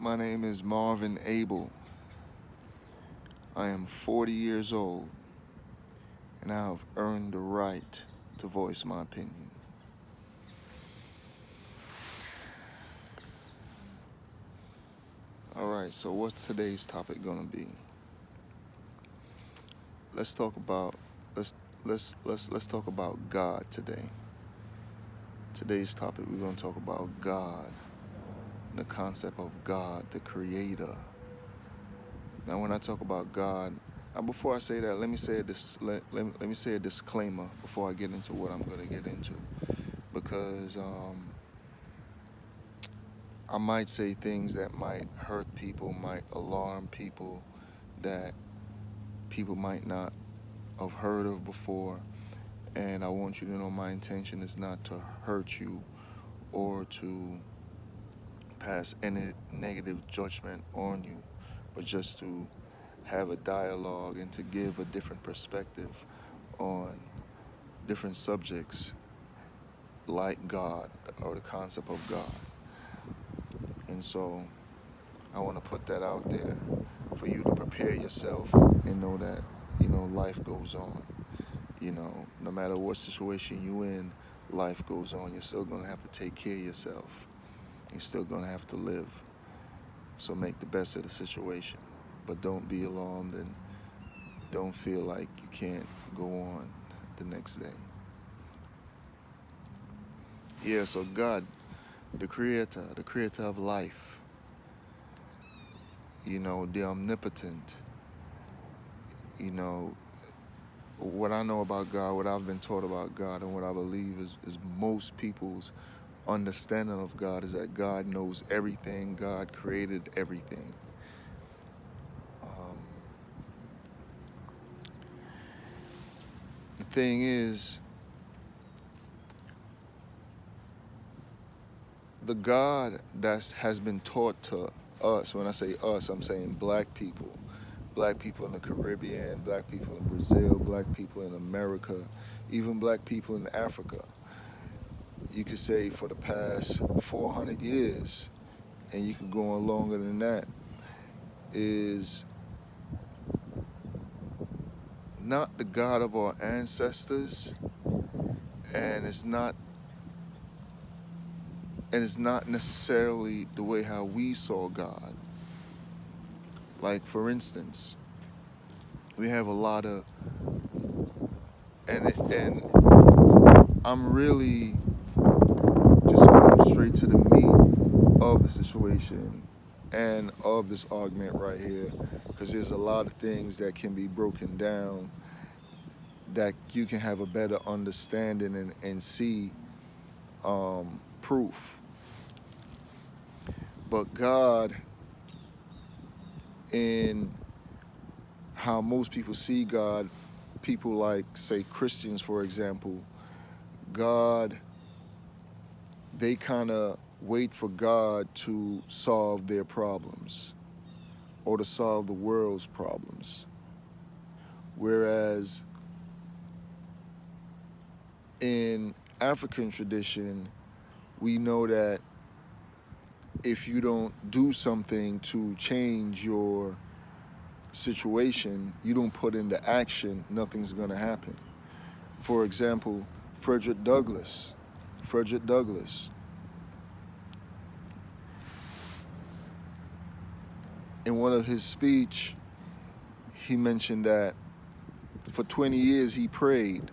My name is Marvin Abel. I am 40 years old, and I have earned the right to voice my opinion. All right, so what's today's topic gonna be? Let's talk about let's talk about God today. Today's topic we're gonna talk about God, the concept of God, the Creator. Now, when I talk about God, before I say that, let me say let me say a disclaimer before I get into what I'm gonna get into, because I might say things that might hurt people, might alarm people, that people might not have heard of before. And I want you to know my intention is not to hurt you or to pass any negative judgment on you, but just to have a dialogue and to give a different perspective on different subjects like God or the concept of God. And so I want to put that out there for you to prepare yourself and know that, life goes on. No matter what situation you in, life goes on. You're still going to have to take care of yourself. You're still going to have to live. So make the best of the situation. But don't be alarmed and don't feel like you can't go on the next day. Yeah, so God, the creator of life, the omnipotent, what I know about God, what I've been taught about God, and what I believe is most people's understanding of God is that God knows everything. God created everything. The thing is, the God that has been taught to us, when I say us, I'm saying black people in the Caribbean, black people in Brazil, black people in America, even black people in Africa. You could say for the past 400 years, and you could go on longer than that, is not the God of our ancestors, and it's not necessarily the way how we saw God. Like, for instance, we have a lot of, and I'm really just going straight to the meat of the situation and of this argument right here, because there's a lot of things that can be broken down that you can have a better understanding and see proof. But God, in how most people see God, people like, say, Christians, for example, God, they kind of wait for God to solve their problems or to solve the world's problems. Whereas in African tradition, we know that if you don't do something to change your situation, you don't put into action, nothing's going to happen. For example, Frederick Douglass, in one of his speech, he mentioned that for 20 years he prayed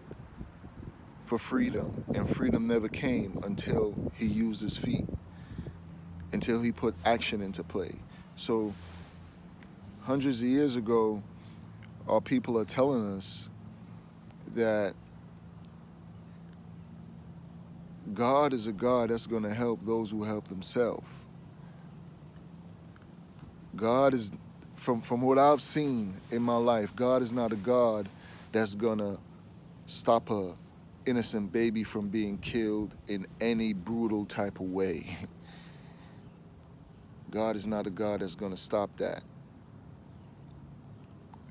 for freedom, and freedom never came until he used his feet, until he put action into play. So hundreds of years ago, our people are telling us that God is a God that's going to help those who help themselves. God is, from what I've seen in my life, God is not a God that's going to stop a innocent baby from being killed in any brutal type of way. God is not a God that's going to stop that.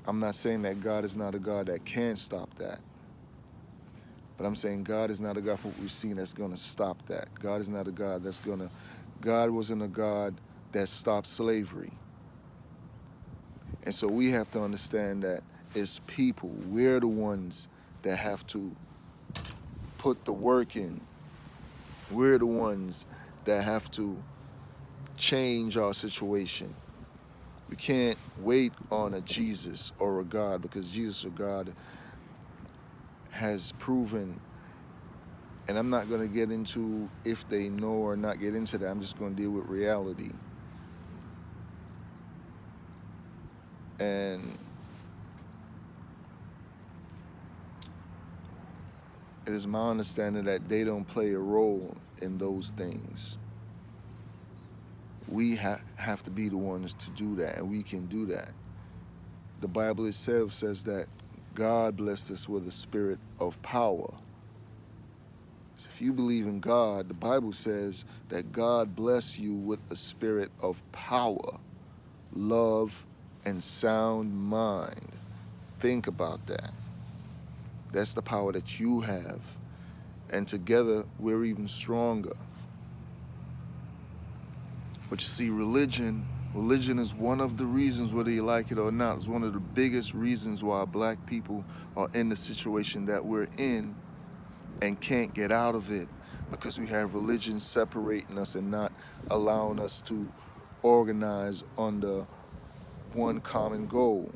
I'm not saying that God is not a God that can stop that. But I'm saying God is not a God, for what we've seen, that's going to stop that. God is not a God that's going to, God wasn't a God that stopped slavery. And so we have to understand that as people, we're the ones that have to put the work in. We're the ones that have to change our situation. We can't wait on a Jesus or a God, because Jesus or God has proven, and I'm not going to get into if they know or not get into that. I'm just going to deal with reality. And it is my understanding that they don't play a role in those things. We have to be the ones to do that, and we can do that. The Bible itself says that God blessed us with a spirit of power. So if you believe in God, the Bible says that God bless you with a spirit of power, love, and sound mind. Think about that. That's the power that you have. And together, we're even stronger. But you see, religion is one of the reasons, whether you like it or not, it's one of the biggest reasons why black people are in the situation that we're in and can't get out of it, because we have religion separating us and not allowing us to organize under one common goal.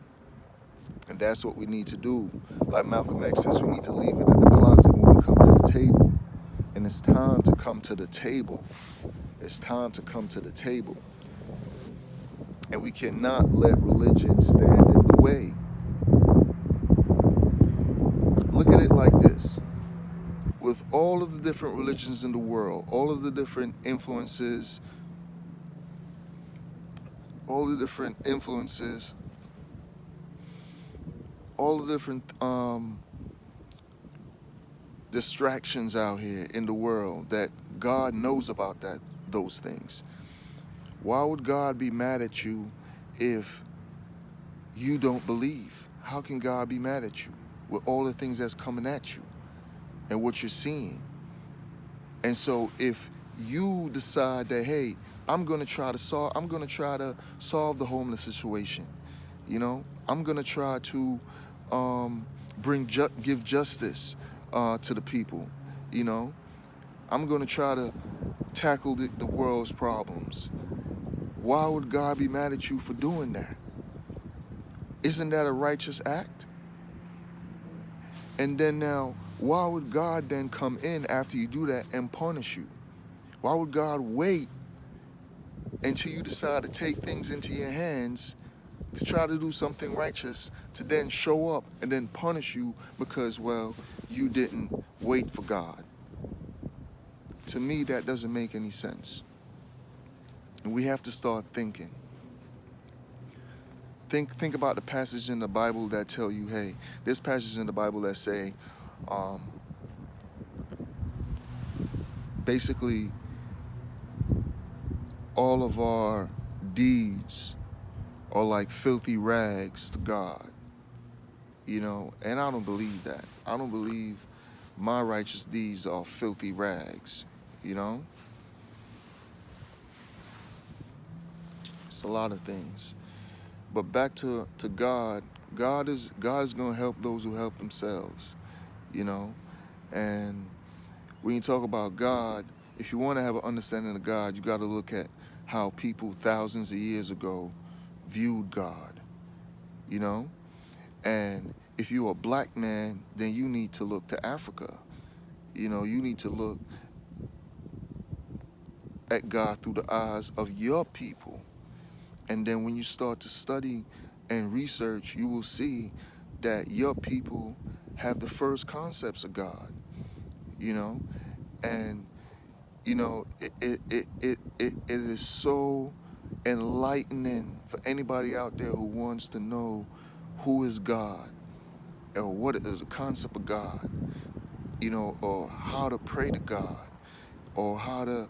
And that's what we need to do. Like Malcolm X says, we need to leave it in the closet when we come to the table. And it's time to come to the table. It's time to come to the table. And we cannot let religion stand in the way. Look at it like this. With all of the different religions in the world, all of the different influences, all the different distractions out here in the world that God knows about those things. Why would God be mad at you if you don't believe? How can God be mad at you with all the things that's coming at you and what you're seeing? And so if you decide that, hey, I'm gonna try to solve the homeless situation, I'm gonna try to give justice to the people, I'm gonna try to tackle the world's problems. Why would God be mad at you for doing that? Isn't that a righteous act? And then now, why would God then come in after you do that and punish you? Why would God wait until you decide to take things into your hands to try to do something righteous, to then show up and then punish you because, well, you didn't wait for God? To me, that doesn't make any sense. And we have to start thinking. Think about the passage in the Bible that tell you, hey, there's passages in the Bible that say, basically, all of our deeds are like filthy rags to God, and I don't believe that. I don't believe my righteous deeds are filthy rags, It's a lot of things. But back to God. God is going to help those who help themselves, And when you talk about God, if you want to have an understanding of God, you got to look at how people thousands of years ago viewed God, And if you're a black man, then you need to look to Africa. You need to look at God through the eyes of your people. And then when you start to study and research, you will see that your people have the first concepts of God, and it is so enlightening for anybody out there who wants to know who is God, or what is the concept of God, or how to pray to God, or how to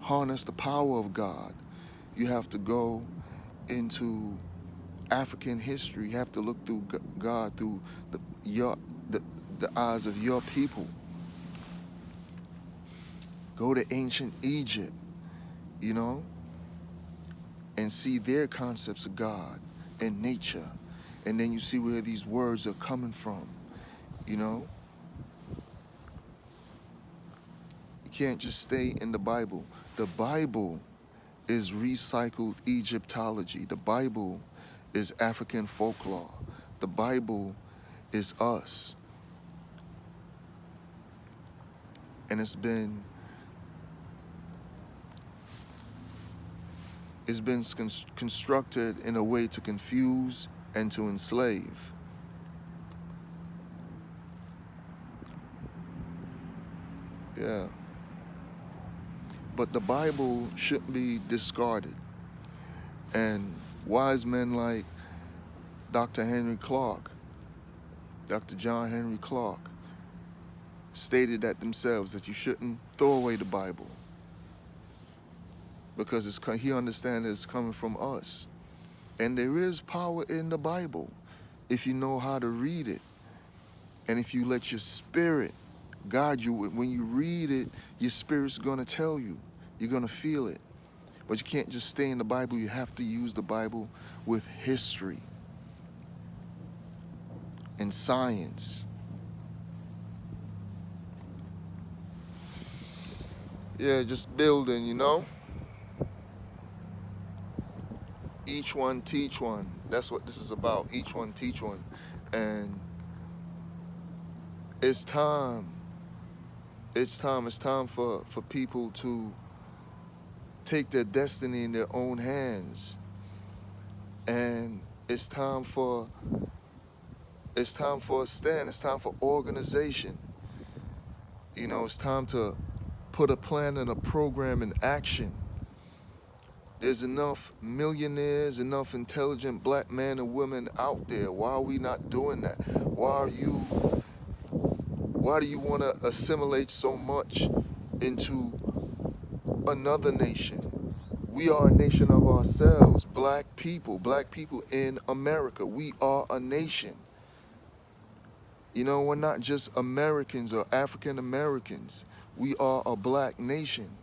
harness the power of God. You have to go into African history. You have to look through God through the eyes of your people. Go to ancient Egypt. you know, and see their concepts of God and nature. And then you see where these words are coming from, you know. You can't just stay in the Bible. The Bible is recycled Egyptology. The Bible is African folklore. The Bible is us. And it's been constructed in a way to confuse and to enslave. Yeah. But the Bible shouldn't be discarded. And wise men like Dr. Henry Clark, Dr. John Henry Clark, stated that themselves, that you shouldn't throw away the Bible, because he understands it's coming from us. And there is power in the Bible if you know how to read it. And if you let your spirit guide you, when you read it, your spirit's gonna tell you. You're gonna feel it. But you can't just stay in the Bible. You have to use the Bible with history and science. Yeah, just building, you know? Each one teach one. That's what this is about. Each one teach one. And it's time for people to take their destiny in their own hands. And it's time for a stand. It's time for organization. You know, it's time to put a plan and a program in action. There's enough millionaires, enough intelligent black men and women out there. Why are we not doing that? Why do you want to assimilate so much into another nation? We are a nation of ourselves, black people in America. We are a nation. You know, we're not just Americans or African Americans. We are a black nation.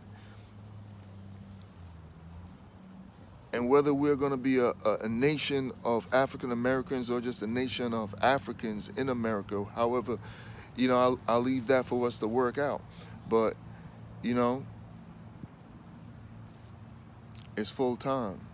And whether we're going to be a nation of African Americans or just a nation of Africans in America, however, you know, I'll leave that for us to work out. But, you know, it's full time.